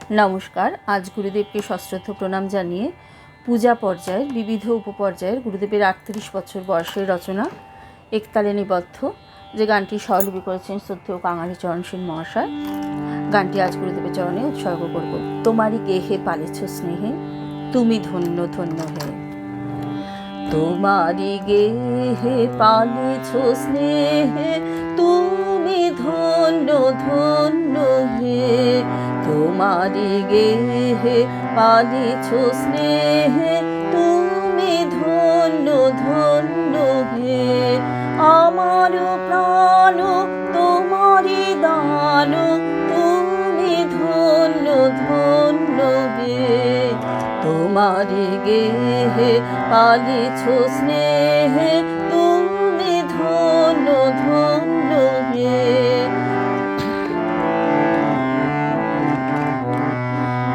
নমস্কার। আজ গুরুদেবকে সশ্রদ্ধ প্রণাম জানিয়ে পূজা পর্যায়ের বিবিধ উপপর্যায়ের গুরুদেবের 38 বছর বয়সের রচনা একতালে নিবদ্ধ যে গানটি স্বরলিপি করেছেন শ্রদ্ধেয় কাঙালি চরণ সেন মহাশয়। গানটি আজ গুরুদেবের চরণে উৎসর্গ করব। তোমারই গেহে পালেছ স্নেহে, তুমি ধন্য ধন্য হে। তোমারই গেহে পালেছ স্নেহে, তুমি ধন্য ধন্য হে। তোমারি গেহে পালেছ স্নেহে, তুমি ধন্য ধন্য হে। আমার প্রাণ তোমারি দান, তুমি ধন্য ধন্য হে। তোমারি গেহে পালেছ স্নেহে, তুমি ধন্য ধন্য হে।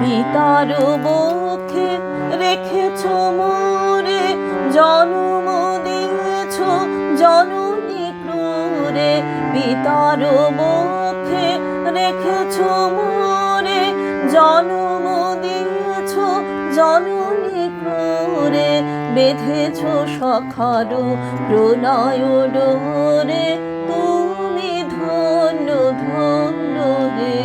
পিতার বক্ষে রেখেছ মোরে, জন্ম দিয়েছ জননী ক্রূরে। পিতার বক্ষে রেখেছ মোরে, জন্ম দিয়েছ জননী ক্রূরে। বেঁধেছ সখার প্রণয় ডোরে, তুমি ধন্য ধন্য হে।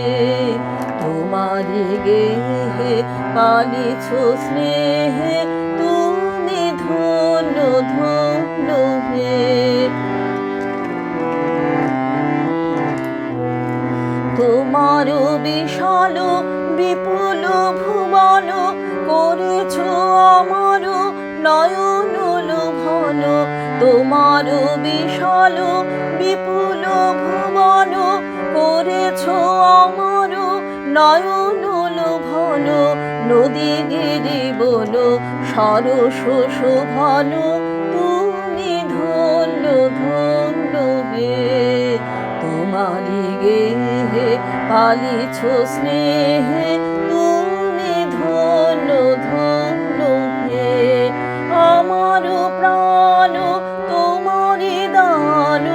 তোমারি গেহে পালেছ স্নেহে, তুমি ধন্য ধন্য হে। তোমার বিশাল বিপুল ভুবন, করেছ আমার নয়ন লোভন। তোমার বিশাল বিপুল ভুবন, করেছ আমার নয়ন লোভন। নদী গিরি বন সরস শোভন, তুমি ধন্য ধন্য হে। তোমারি গেহে পালেছ স্নেহে, তুমি ধন্য ধন্য হে। আমার প্রাণ তোমারি দান,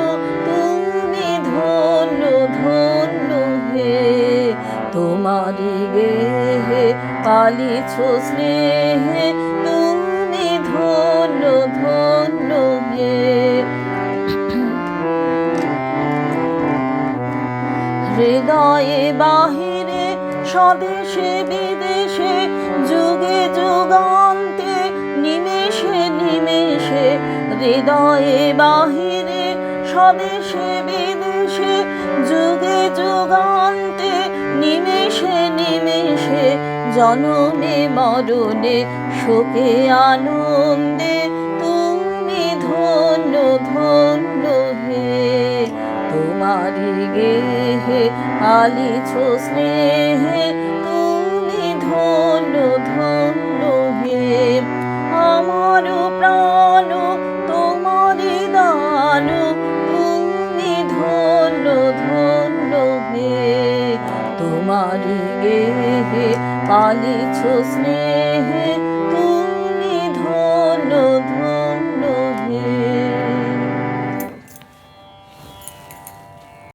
তুমি ধন্য ধন্য হে। তোমারি গেহে পালেছ স্নেহে, তুমি ধন্য ধন্য হে। হৃদয়ে বাহিরে স্বদেশে বিদেশে, যুগে যুগান্তে নিমেষে নিমেষে। হৃদয়ে বাহিরে স্বদেশে বিদেশে, যুগে যুগান্তে নিমেষে নিমেষে। জনমে মরণে শোকে আনন্দে, তুমি ধন্য ধন্য হে। তোমারি গেহে পালেছ স্নেহে, তুমি ধন্য ধন্য হে। আমার প্রাণ তোমারি দান, তুমি ধন্য ধন্য হে। তোমারি গেহে পালেছ স্নেহে, তুমি ধন্য